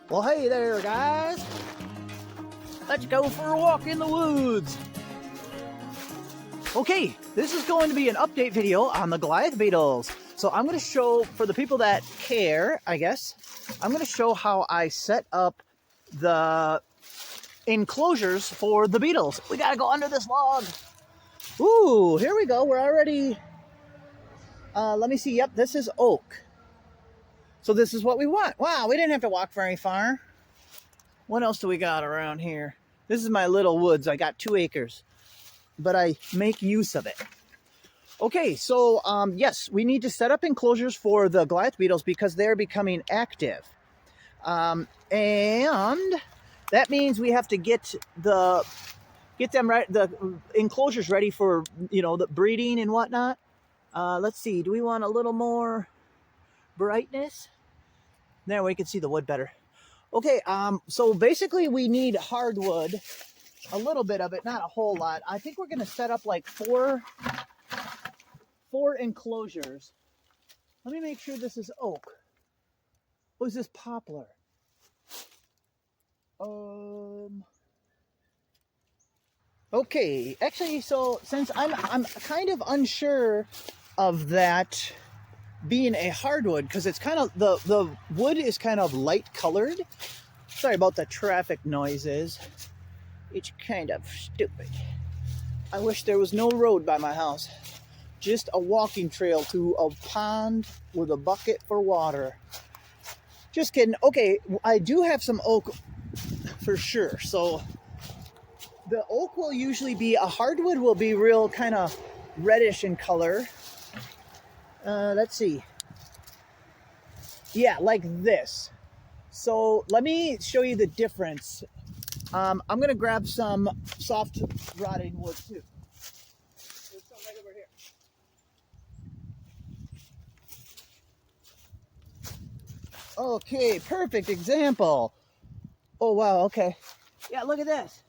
Well, hey there, guys. Let's go for a walk in the woods. Okay, this is going to be an update video on the Goliath Beetles. So I'm going to show, for the people that care, I guess, I'm going to show how I set up the enclosures for the beetles. We got to go under this log. Ooh, here we go. We're already, let me see. Yep, this is oak. So this is what we want. Wow, we didn't have to walk very far. What else do we got around here? This is my little woods. I got 2 acres, but I make use of it. Okay, so yes, we need to set up enclosures for the Goliath beetles because they're becoming active. And that means we have to get them right, the enclosures ready for, the breeding and whatnot. Let's see, do we want a little more brightness? There, we can see the wood better. Okay, so basically we need hardwood, a little bit of it, not a whole lot. I think we're gonna set up like four enclosures. Let me make sure this is oak. What is this, poplar? Okay, actually, so since I'm kind of unsure of that being a hardwood, because it's kind of, the wood is kind of light colored. Sorry about the traffic noises. It's kind of stupid. I wish there was no road by my house. Just a walking trail to a pond with a bucket for water. Just kidding. Okay, I do have some oak for sure. So the oak will usually be, a hardwood will be real kind of reddish in color. Let's see. Yeah, like this. So let me show you the difference. I'm going to grab some soft rotting wood too. There's some right over here. Okay, perfect example. Oh, wow, okay. Yeah, look at this.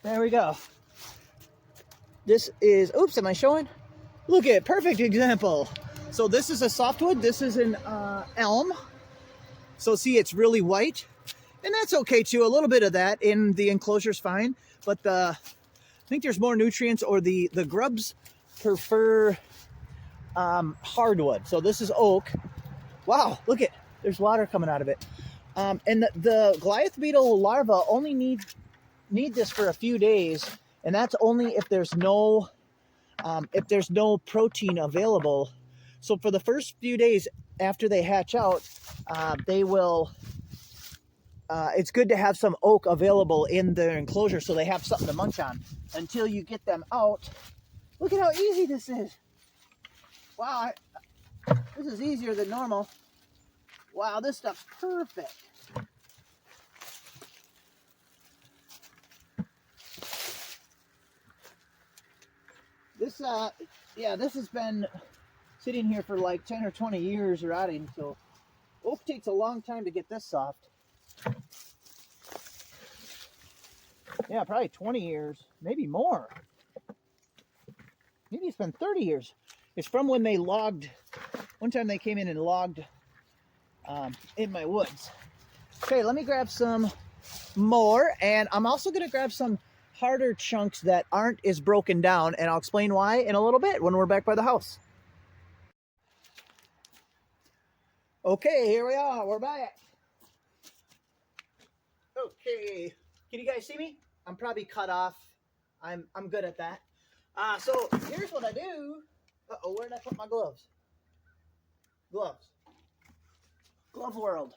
There we go. This is, oops, am I showing? Look at, perfect example. So this is a softwood, this is an elm. So see, it's really white. And that's okay too, a little bit of that in the enclosure is fine. But I think there's more nutrients, or the grubs prefer hardwood. So this is oak. Wow, look at, there's water coming out of it. And the Goliath beetle larvae only need this for a few days. And that's only if there's no protein available. So for the first few days after they hatch out, they will, it's good to have some oak available in their enclosure so they have something to munch on until you get them out. Look at how easy this is. Wow, this is easier than normal. Wow, this stuff's perfect. This, yeah, this has been sitting here for like 10 or 20 years rotting, so oak takes a long time to get this soft. Yeah, probably 20 years, maybe more. Maybe it's been 30 years. It's from when they logged, one time they came in and logged in my woods. Okay, let me grab some more, and I'm also gonna grab some harder chunks that aren't as broken down, and I'll explain why in a little bit when we're back by the house. Okay, here we are, we're back. Okay, can you guys see me? I'm probably cut off. I'm good at that. So here's what I do. Uh-oh, where did I put my gloves? Gloves. Glove world.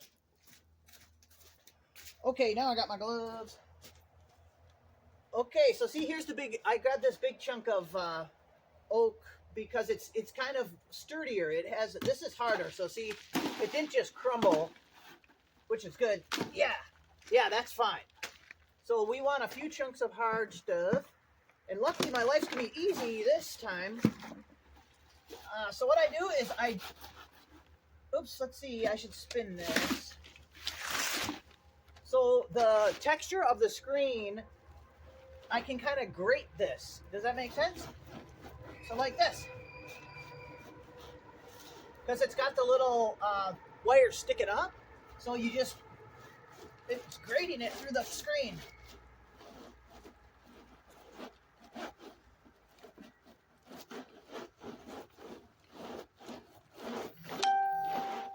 Okay, now I got my gloves. Okay, so see, here's the big, I grabbed this big chunk of oak because it's kind of sturdier. It has, this is harder, so see, it didn't just crumble, which is good. Yeah, that's fine. So we want a few chunks of hard stuff, and luckily my life's gonna be easy this time. So what I do is oops, let's see, I should spin this. So the texture of the screen, I can kind of grate this. Does that make sense? So like this. Because it's got the little wires sticking up. So you just, it's grading it through the screen.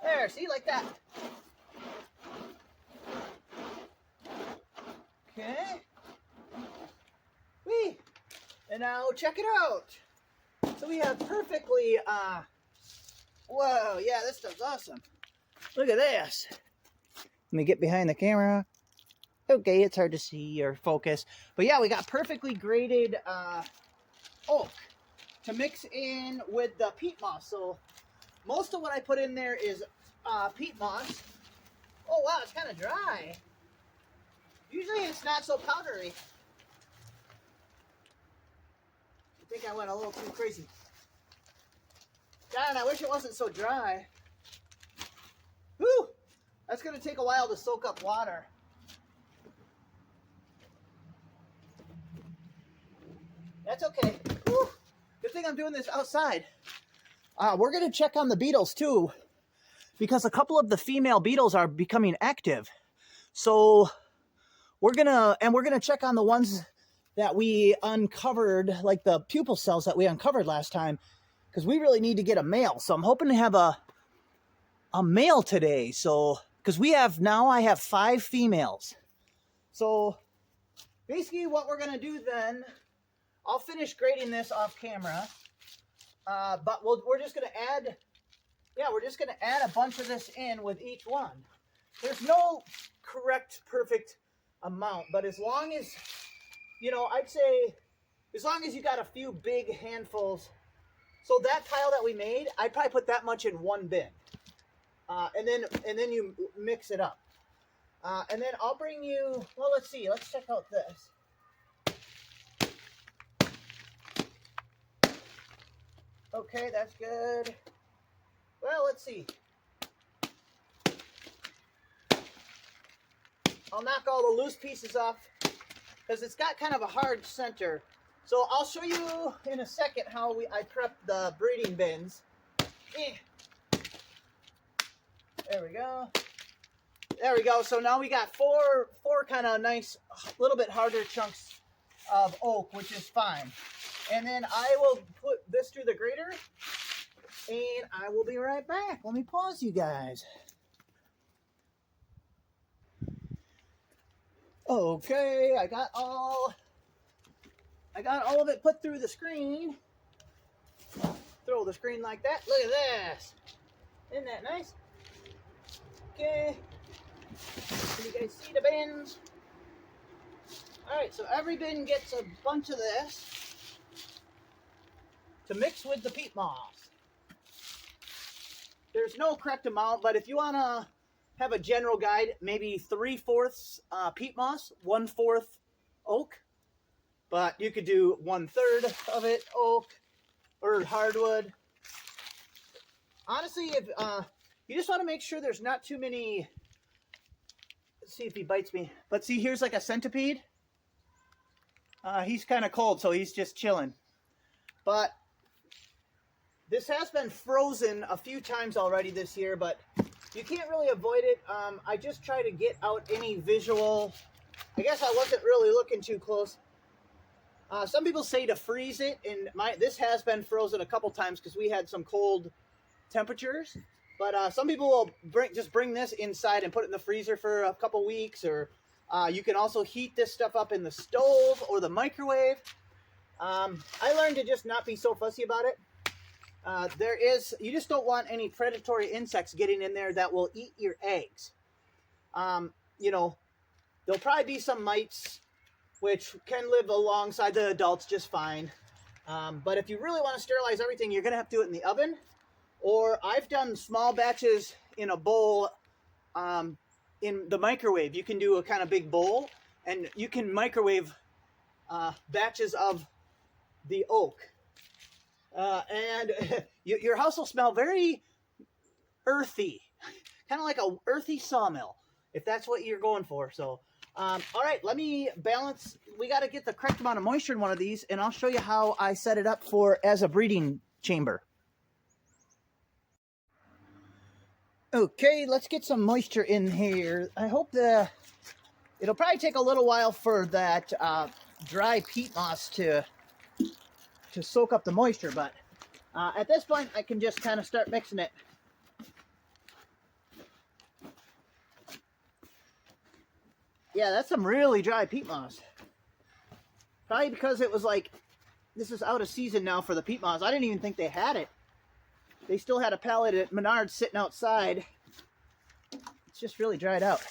There, see, like that. Okay. Whee! And now check it out. So we have perfectly, whoa, yeah, this stuff's awesome. Look at this. Let me get behind the camera. Okay, it's hard to see or focus. But yeah, we got perfectly graded oak to mix in with the peat moss. So most of what I put in there is peat moss. Oh wow, it's kind of dry. Usually it's not so powdery. I think I went a little too crazy. Darn, I wish it wasn't so dry. Whew! That's going to take a while to soak up water. That's okay. Whew. Good thing I'm doing this outside. We're going to check on the beetles too, because a couple of the female beetles are becoming active. So we're gonna check on the ones that we uncovered, like the pupal cells that we uncovered last time, because we really need to get a male. So I'm hoping to have a male today. So because I have 5 females. So basically what we're gonna do then, I'll finish grading this off camera, but we're just gonna add, we're just gonna add a bunch of this in with each one. There's no correct, perfect amount, but as long as, I'd say, as long as you got a few big handfuls. So that pile that we made, I'd probably put that much in one bin, and then you mix it up, and then I'll bring you. Well, let's see. Let's check out this. Okay, that's good. Well, let's see. I'll knock all the loose pieces off because it's got kind of a hard center. So I'll show you in a second how I prep the breeding bins. There we go. There we go. So now we got four kind of nice, little bit harder chunks of oak, which is fine. And then I will put this through the grater, and I will be right back. Let me pause you guys. Okay, I got all of it put through the screen. Throw the screen like that. Look at this. Isn't that nice? Okay. Can you guys see the bins? Alright, so every bin gets a bunch of this to mix with the peat moss. There's no correct amount, but if you want to have a general guide, maybe 3/4 peat moss, 1/4 oak. But you could do 1/3 of it oak or hardwood. Honestly, if you just want to make sure there's not too many. Let's see if he bites me. But see, here's like a centipede. He's kind of cold, so he's just chilling. But this has been frozen a few times already this year, but you can't really avoid it. I just try to get out any visual. I guess I wasn't really looking too close. Some people say to freeze it, and this has been frozen a couple times because we had some cold temperatures. But some people will bring this inside and put it in the freezer for a couple weeks, or you can also heat this stuff up in the stove or the microwave. I learned to just not be so fussy about it. You just don't want any predatory insects getting in there that will eat your eggs. There'll probably be some mites, which can live alongside the adults just fine. But if you really want to sterilize everything, you're going to have to do it in the oven. Or I've done small batches in a bowl in the microwave. You can do a kind of big bowl, and you can microwave batches of the oak. And your house will smell very earthy, kind of like a earthy sawmill, if that's what you're going for. So, all right, let me balance. We got to get the correct amount of moisture in one of these, and I'll show you how I set it up as a breeding chamber. Okay, let's get some moisture in here. I hope it'll probably take a little while for that dry peat moss to soak up the moisture, but at this point I can just kind of start mixing it. Yeah, that's some really dry peat moss. Probably because it was like, this is out of season now for the peat moss. I didn't even think they had it. They still had a pallet at Menards sitting outside. It's just really dried out.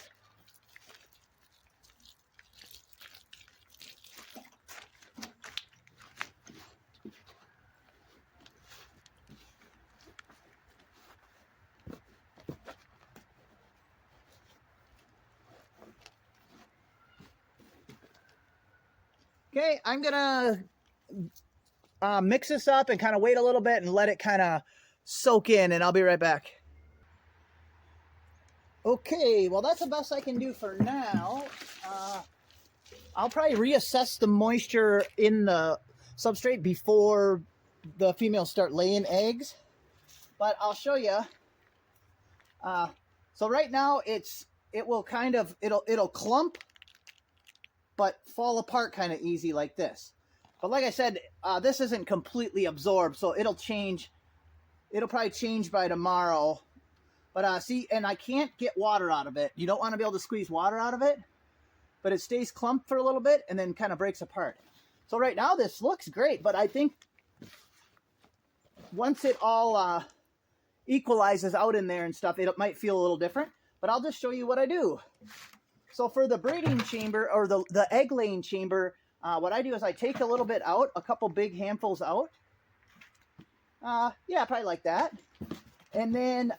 Okay, I'm gonna mix this up and kind of wait a little bit and let it kind of soak in, and I'll be right back. Okay, well that's the best I can do for now. I'll probably reassess the moisture in the substrate before the females start laying eggs, but I'll show you. So right now it'll clump, but fall apart kind of easy like this. But like I said, this isn't completely absorbed, so it'll change. It'll probably change by tomorrow. But see, and I can't get water out of it. You don't want to be able to squeeze water out of it, but it stays clumped for a little bit and then kind of breaks apart. So right now this looks great, but I think once it all equalizes out in there and stuff, it might feel a little different. But I'll just show you what I do. So for the breeding chamber, or the egg laying chamber, what I do is I take a little bit out, a couple big handfuls out. Yeah, probably like that. And then,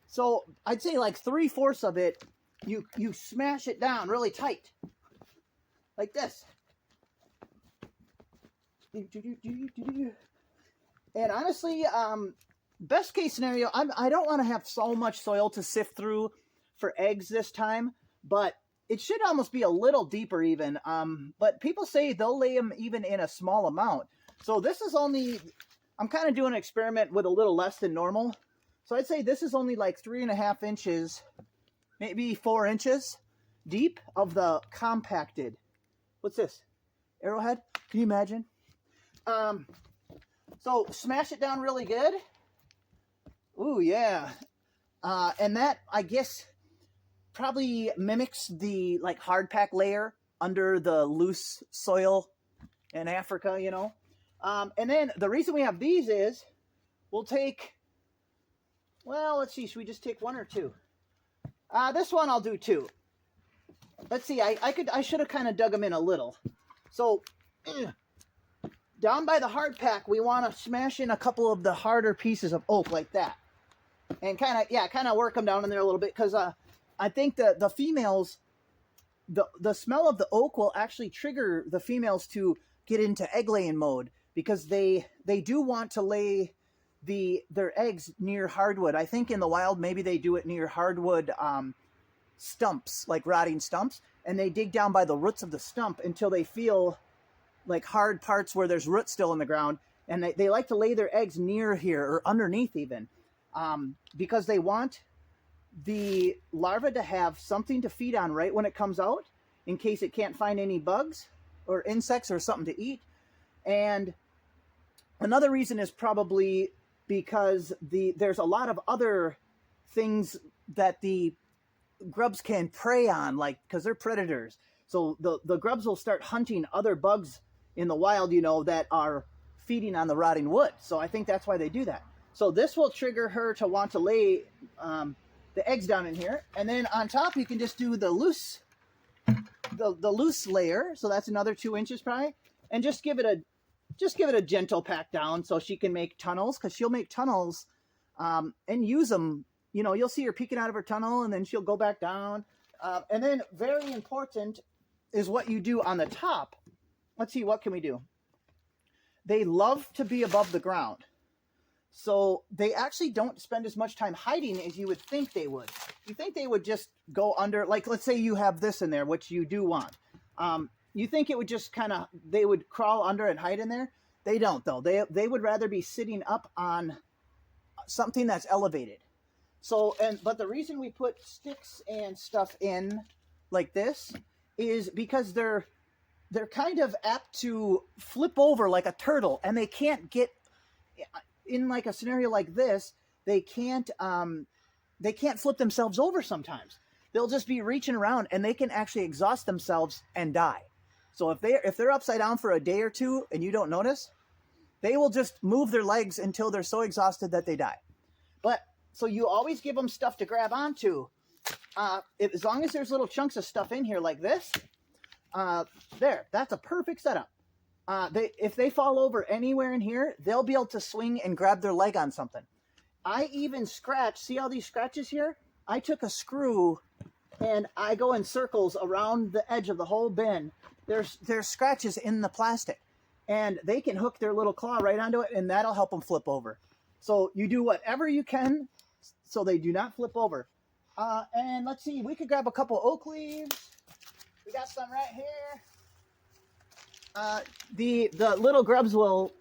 so I'd say like 3/4 of it, you smash it down really tight, like this. And honestly, best case scenario, I don't want to have so much soil to sift through for eggs this time, but it should almost be a little deeper even. But people say they'll lay them even in a small amount. So this is only, I'm kind of doing an experiment with a little less than normal. So I'd say this is only like 3.5 inches, maybe 4 inches deep of the compacted. What's this? Arrowhead? Can you imagine? So smash it down really good. Ooh, yeah. And that, I guess, probably mimics the like hard pack layer under the loose soil in Africa, you know. And then the reason we have these is we'll take, well, let's see, should we just take 1 or 2? This one I'll do 2. Let's see, I should have kind of dug them in a little. So down by the hard pack, we want to smash in a couple of the harder pieces of oak like that. And kind of work them down in there a little bit, because I think the females, the smell of the oak will actually trigger the females to get into egg laying mode, because they do want to lay their eggs near hardwood. I think in the wild maybe they do it near hardwood stumps, like rotting stumps, and they dig down by the roots of the stump until they feel like hard parts where there's roots still in the ground, and they like to lay their eggs near here or underneath even, because they want the larva to have something to feed on right when it comes out, in case it can't find any bugs or insects or something to eat. And another reason is probably because there's a lot of other things that the grubs can prey on, like, because they're predators. So the grubs will start hunting other bugs in the wild, you know, that are feeding on the rotting wood. So I think that's why they do that. So this will trigger her to want to lay the eggs down in here. And then on top, you can just do the loose layer. So that's another 2 inches probably. And just give it a gentle pack down so she can make tunnels, because she'll make tunnels and use them. You know, you'll see her peeking out of her tunnel, and then she'll go back down. And then very important is what you do on the top. Let's see, what can we do? They love to be above the ground. So they actually don't spend as much time hiding as you would think they would. You think they would just go under, like, let's say you have this in there, which you do want. You think it would just they would crawl under and hide in there? They don't, though. They would rather be sitting up on something that's elevated. So, but the reason we put sticks and stuff in like this is because they're kind of apt to flip over like a turtle, and they can't get in like a scenario like this. They can't flip themselves over sometimes. They'll just be reaching around, and they can actually exhaust themselves and die. So if they're upside down for a day or two and you don't notice, they will just move their legs until they're so exhausted that they die. But so you always give them stuff to grab onto. As long as there's little chunks of stuff in here like this, that's a perfect setup. If they fall over anywhere in here, they'll be able to swing and grab their leg on something. I even see all these scratches here? I took a screw and I go in circles around the edge of the whole bin. There's scratches in the plastic, and they can hook their little claw right onto it, and that'll help them flip over. So you do whatever you can so they do not flip over. And let's see, we could grab a couple oak leaves. We got some right here. The little grubs will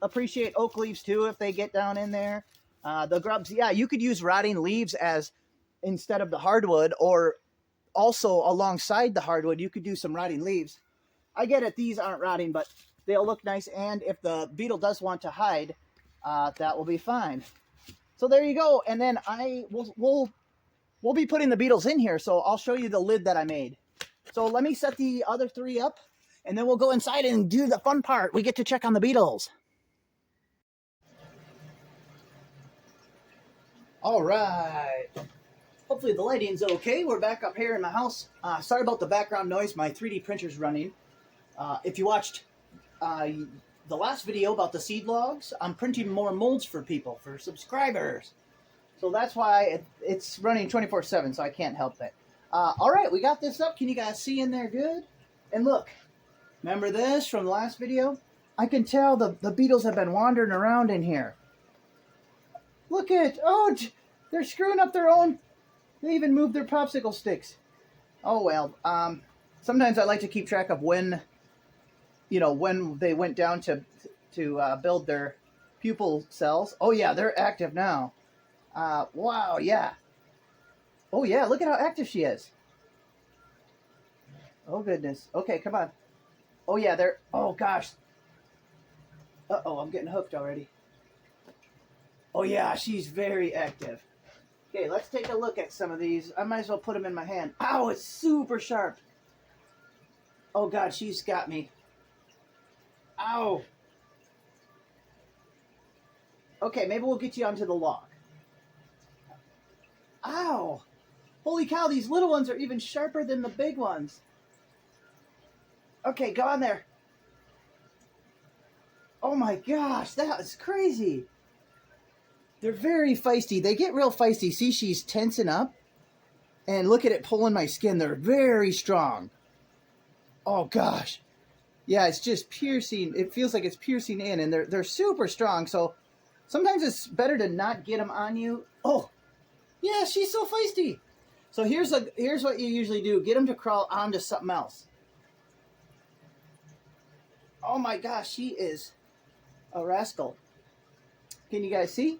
appreciate oak leaves too if they get down in there. The grubs, yeah, you could use rotting leaves as instead of the hardwood, or also alongside the hardwood, you could do some rotting leaves. I get it, these aren't rotting, but they'll look nice, and if the beetle does want to hide, that will be fine. So there you go, and then we'll be putting the beetles in here, so I'll show you the lid that I made. So let me set the other three up, and then we'll go inside and do the fun part. We get to check on the beetles. All right. Hopefully the lighting's okay. We're back up here in my house. Sorry about the background noise. My 3D printer's running. If you watched the last video about the seed logs, I'm printing more molds for people, for subscribers. So that's why it's running 24/7, so I can't help it. All right, we got this up. Can you guys see in there good? And look, remember this from the last video? I can tell the beetles have been wandering around in here. Look at, they're screwing up their own. They even moved their popsicle sticks. Oh, well, sometimes I like to keep track of when they went down to build their pupil cells. Oh, yeah, they're active now. Wow, yeah. Oh, yeah, look at how active she is. Oh, goodness. Okay, come on. Oh, yeah, oh, gosh. Uh-oh, I'm getting hooked already. Oh, yeah, she's very active. Okay, let's take a look at some of these. I might as well put them in my hand. Ow, it's super sharp. Oh, God, she's got me. Ow. Okay, maybe we'll get you onto the log. Ow. Holy cow, these little ones are even sharper than the big ones. Okay, go on there. Oh, my gosh, that is crazy. They're very feisty. They get real feisty. See, she's tensing up. And look at it pulling my skin. They're very strong. Oh, gosh. Yeah, it's just piercing. It feels like it's piercing in. And they're super strong. So sometimes it's better to not get them on you. Oh, yeah, she's so feisty. So here's what you usually do. Get them to crawl onto something else. Oh, my gosh. She is a rascal. Can you guys see?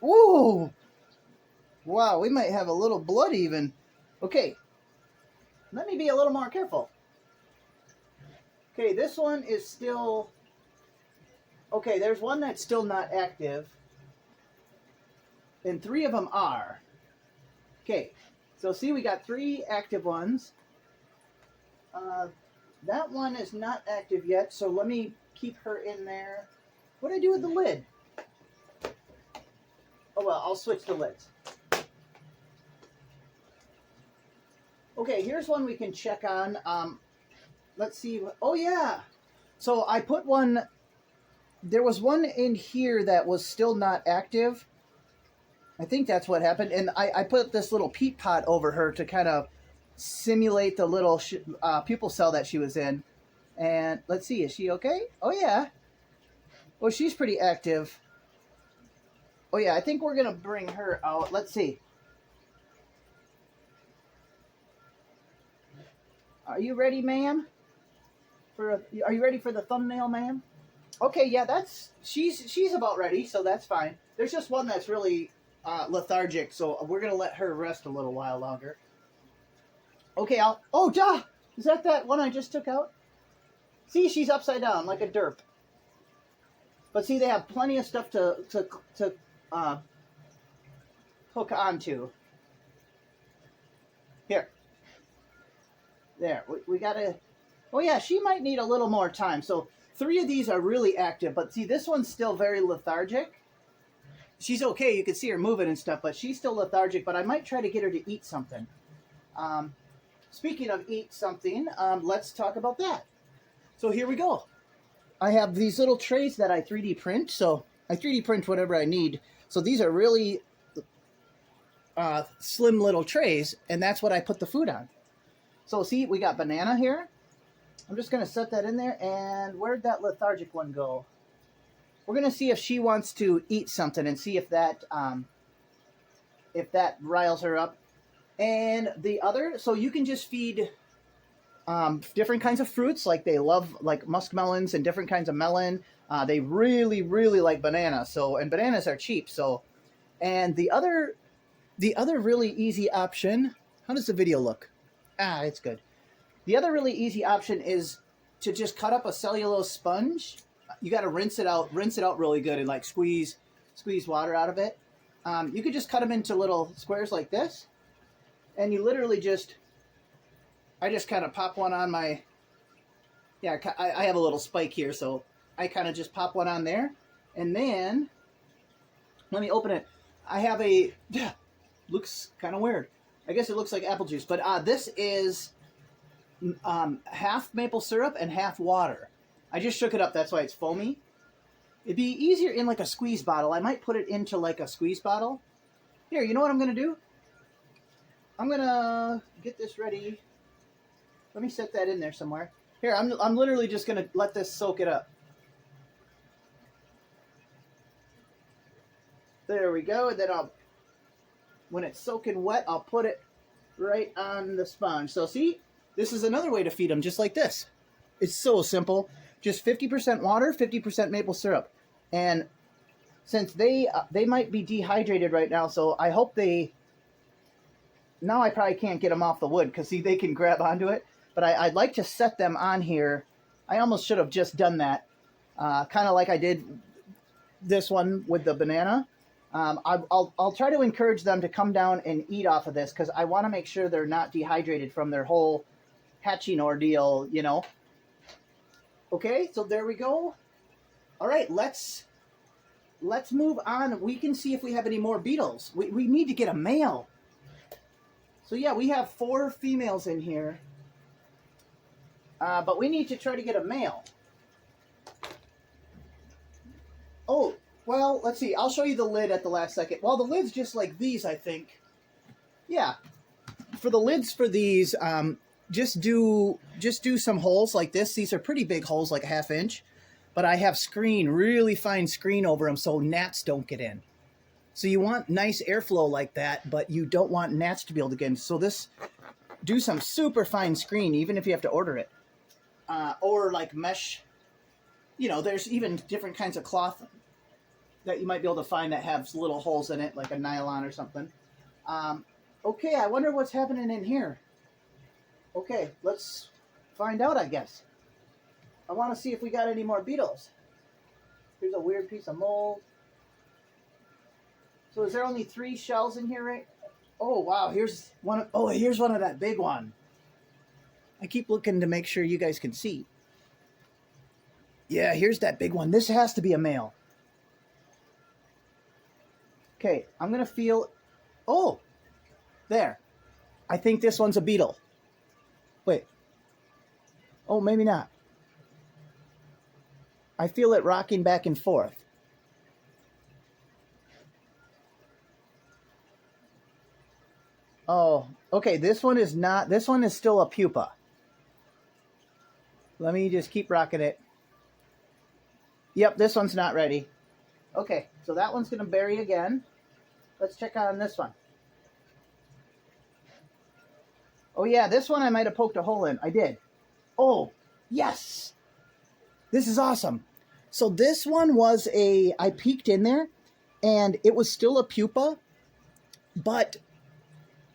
Whoa! Wow, we might have a little blood even. Okay, let me be a little more careful. Okay, this one is still... Okay, there's one that's still not active. And 3 of them are. Okay, so see, we got 3 active ones. That one is not active yet, so let me keep her in there. What do I do with the lid? Oh, well, I'll switch the lids. Okay, here's one we can check on. Let's see. Oh, yeah. So I put one. There was one in here that was still not active. I think that's what happened. And I put this little peat pot over her to kind of simulate the little pupil cell that she was in. And let's see. Is she okay? Oh, yeah. Well, she's pretty active. Oh, yeah, I think we're going to bring her out. Let's see. Are you ready, ma'am? Are you ready for the thumbnail, ma'am? Okay, yeah, she's about ready, so that's fine. There's just one that's really lethargic, so we're gonna let her rest a little while longer. Okay, oh, duh! Is that one I just took out? See, she's upside down like a derp. But see, they have plenty of stuff to hook onto. Here. There. We gotta... Oh, yeah, she might need a little more time. So 3 of these are really active. But see, this one's still very lethargic. She's okay. You can see her moving and stuff. But she's still lethargic. But I might try to get her to eat something. Speaking of eat something, let's talk about that. So here we go. I have these little trays that I 3D print. So I 3D print whatever I need. So these are really slim little trays. And that's what I put the food on. So see, we got banana here. I'm just going to set that in there. And where'd that lethargic one go? We're going to see if she wants to eat something and see if that riles her up. And the other, so you can just feed different kinds of fruits. Like they love like muskmelons and different kinds of melon. They really, really like bananas. So, and bananas are cheap. So, and the other really easy option, how does the video look? It's good. The other really easy option is to just cut up a cellulose sponge. You got to rinse it out really good and like squeeze water out of it. You could just cut them into little squares like this. And you literally I just kind of pop one on my, I have a little spike here, so I kind of just pop one on there. And then, let me open it. I have looks kind of weird. I guess it looks like apple juice, but this is half maple syrup and half water. I just shook it up, that's why it's foamy. It'd be easier in like a squeeze bottle. I might put it into like a squeeze bottle. Here, you know what I'm going to do? I'm going to get this ready. Let me set that in there somewhere. Here, I'm literally just going to let this soak it up. There we go. And then when it's soaking wet, I'll put it right on the sponge. So see, this is another way to feed them, just like this. It's so simple. Just 50% water, 50% maple syrup. And since they might be dehydrated right now, so I hope now I probably can't get them off the wood because see, they can grab onto it. But I'd like to set them on here. I almost should have just done that. Kind of like I did this one with the banana. I'll try to encourage them to come down and eat off of this because I want to make sure they're not dehydrated from their whole hatching ordeal, you know. Okay, so there we go. All right, let's move on. We can see if we have any more beetles. We need to get a male. So yeah, we have 4 females in here. But we need to try to get a male. Oh, well, let's see. I'll show you the lid at the last second. Well, the lid's just like these, I think. Yeah. For the lids for these, just do some holes like this. These are pretty big holes, like a 1/2 inch. But I have really fine screen over them so gnats don't get in. So you want nice airflow like that, but you don't want gnats to be able to get in. So do some super fine screen, even if you have to order it. Or like mesh. You know, there's even different kinds of cloth that you might be able to find that have little holes in it, like a nylon or something. Okay, I wonder what's happening in here. Okay, let's find out, I guess. I want to see if we got any more beetles. Here's a weird piece of mold. So is there only 3 shells in here, right? Oh, wow, here's one of that big one. I keep looking to make sure you guys can see. Yeah, here's that big one. This has to be a male. Okay, I'm going to feel... Oh, there. I think this one's a beetle. Wait. Oh, maybe not. I feel it rocking back and forth. Oh, okay, this one is not... This one is still a pupa. Let me just keep rocking it. Yep, this one's not ready. Okay, so that one's going to bury again. Let's check on this one. Oh yeah, this one I might have poked a hole in. I did. Oh, yes! This is awesome. So this one was I peeked in there, and it was still a pupa, but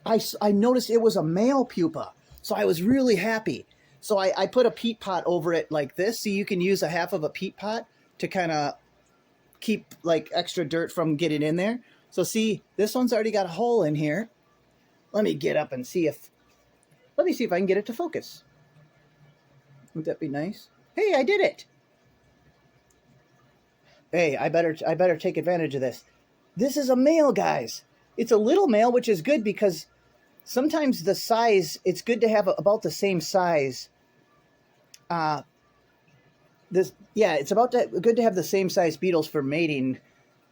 I noticed it was a male pupa, so I was really happy. So I put a peat pot over it like this, so you can use a half of a peat pot to kind of keep like extra dirt from getting in there. So see, this one's already got a hole in here. Let me get up and see if, let me see if I can get it to focus. Would that be nice? Hey, I did it. Hey, I better take advantage of this. This is a male, guys. It's a little male, which is good because sometimes the size, it's good to have about the same size. It's good to have the same size beetles for mating,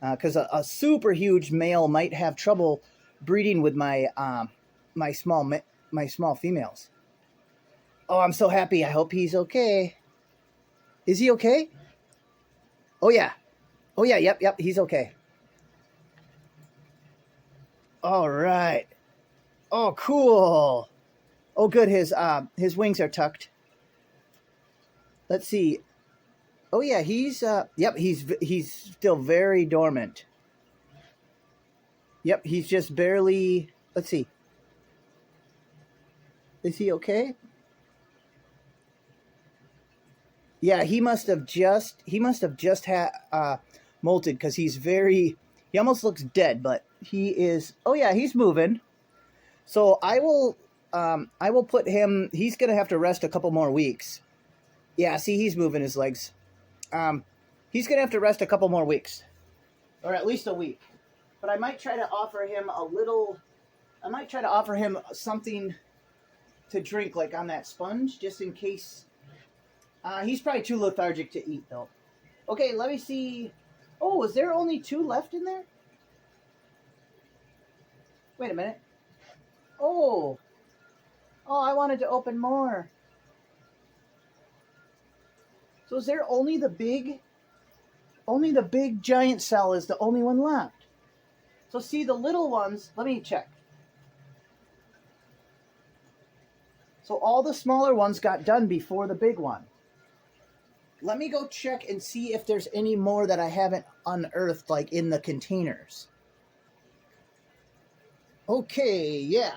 because a super huge male might have trouble breeding with my my small females. Oh, I'm so happy. I hope he's okay. Is he okay? Oh yeah. Oh yeah. Yep. He's okay. All right. Oh, cool. Oh, good. His wings are tucked. Let's see. Oh yeah, he's still very dormant. Yep, he's just barely. Let's see. Is he okay? Yeah, he must have just had molted, because he's very. He almost looks dead, but he is. Oh yeah, he's moving. So I will put him. He's gonna have to rest a couple more weeks. Yeah, see, he's moving his legs. He's gonna have to rest a couple more weeks, or at least a week. But I might try to offer him something to drink, like on that sponge, just in case. He's probably too lethargic to eat, though. Okay, let me see. Oh, is there only 2 left in there? Wait a minute. Oh, I wanted to open more. So is there only the big giant cell is the only one left? So see, the little ones, let me check. So all the smaller ones got done before the big one. Let me go check and see if there's any more that I haven't unearthed, like in the containers. Okay, yeah.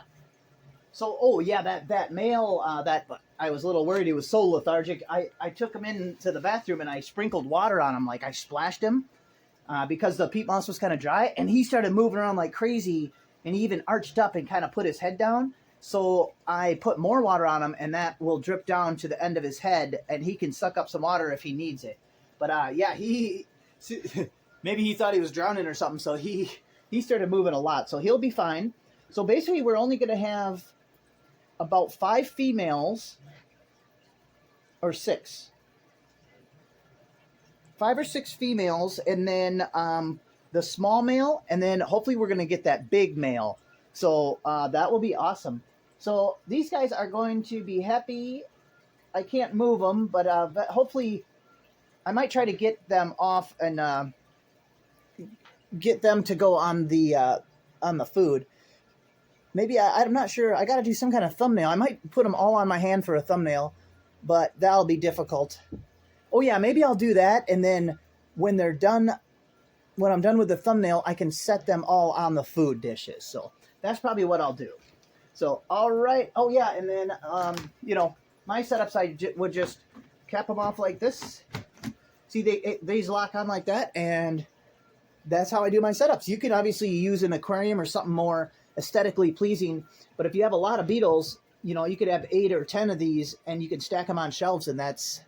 So, oh yeah, that male, that I was a little worried he was so lethargic. I took him into the bathroom and I sprinkled water on him, like I splashed him, because the peat moss was kind of dry, and he started moving around like crazy, and he even arched up and kind of put his head down. So I put more water on him, and that will drip down to the end of his head, and he can suck up some water if he needs it. But yeah, he maybe he thought he was drowning or something, so he started moving a lot. So he'll be fine. So basically, we're only going to have about 5 females, or 6. 5 or 6 females, and then the small male, and then hopefully we're going to get that big male. So that will be awesome. So these guys are going to be happy. I can't move them, but hopefully I might try to get them off and get them to go on the food. Maybe I'm not sure. I got to do some kind of thumbnail. I might put them all on my hand for a thumbnail, but that'll be difficult. Oh yeah, maybe I'll do that, and then when they're done, when I'm done with the thumbnail, I can set them all on the food dishes. So that's probably what I'll do. So, all right. Oh yeah, and then my setups, I would just cap them off like this. See, these lock on like that, and that's how I do my setups. You can obviously use an aquarium or something more aesthetically pleasing, but if you have a lot of beetles, you could have 8 or 10 of these, and you can stack them on shelves, and that's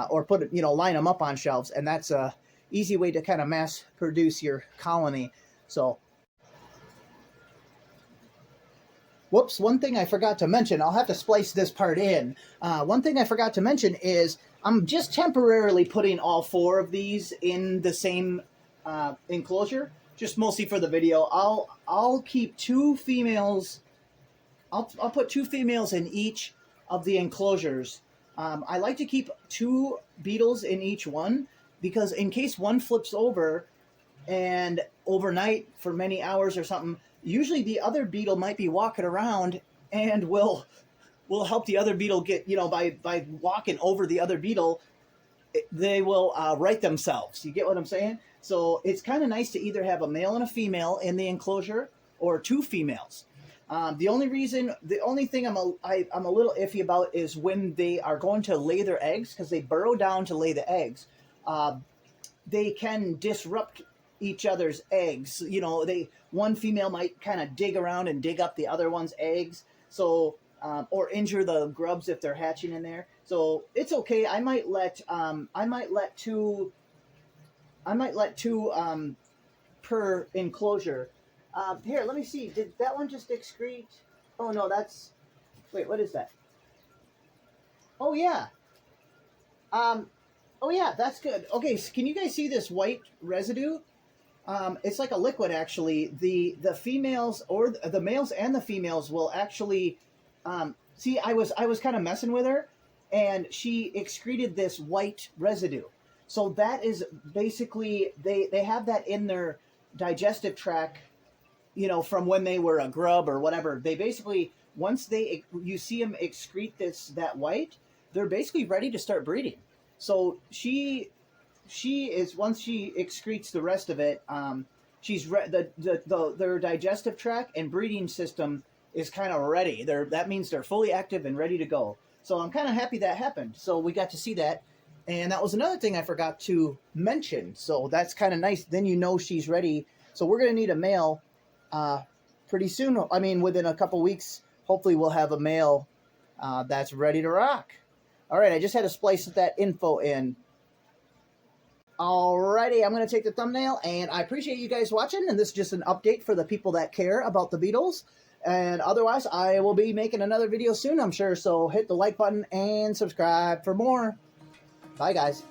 or put line them up on shelves, and that's a easy way to kind of mass produce your colony. So whoops, one thing I forgot to mention, I'll have to splice this part in. One thing I forgot to mention is I'm just temporarily putting all 4 of these in the same enclosure, just mostly for the video. I'll keep 2 females. I'll put 2 females in each of the enclosures. I like to keep 2 beetles in each one, because in case one flips over and overnight for many hours or something, usually the other beetle might be walking around and will help the other beetle get, by walking over the other beetle, they will right themselves. You get what I'm saying? So it's kind of nice to either have a male and a female in the enclosure, or 2 females. The only thing I'm a little iffy about is when they are going to lay their eggs, because they burrow down to lay the eggs. They can disrupt each other's eggs. You know, one female might kind of dig around and dig up the other one's eggs. So, or injure the grubs if they're hatching in there. So it's okay. I might let two per enclosure. Here, let me see. Did that one just excrete? Oh no, that's. Wait, what is that? Oh yeah. Oh yeah, that's good. Okay, so can you guys see this white residue? It's like a liquid, actually. The females, or the males and the females, will actually see. I was kind of messing with her, and she excreted this white residue. So that is basically they have that in their digestive tract, you know, from when they were a grub or whatever. They basically, once you see them excrete that white, they're basically ready to start breeding. So she is, once she excretes the rest of it, their digestive tract and breeding system is kind of ready. That means they're fully active and ready to go. So I'm kind of happy that happened. So we got to see that. And that was another thing I forgot to mention. So that's kind of nice. Then you know she's ready. So we're going to need a male pretty soon. I mean, within a couple weeks, hopefully we'll have a male that's ready to rock. All right, I just had to splice that info in. Alrighty, I'm going to take the thumbnail, and I appreciate you guys watching, and this is just an update for the people that care about the beetles. And otherwise, I will be making another video soon, I'm sure, so hit the like button and subscribe for more. Bye, guys.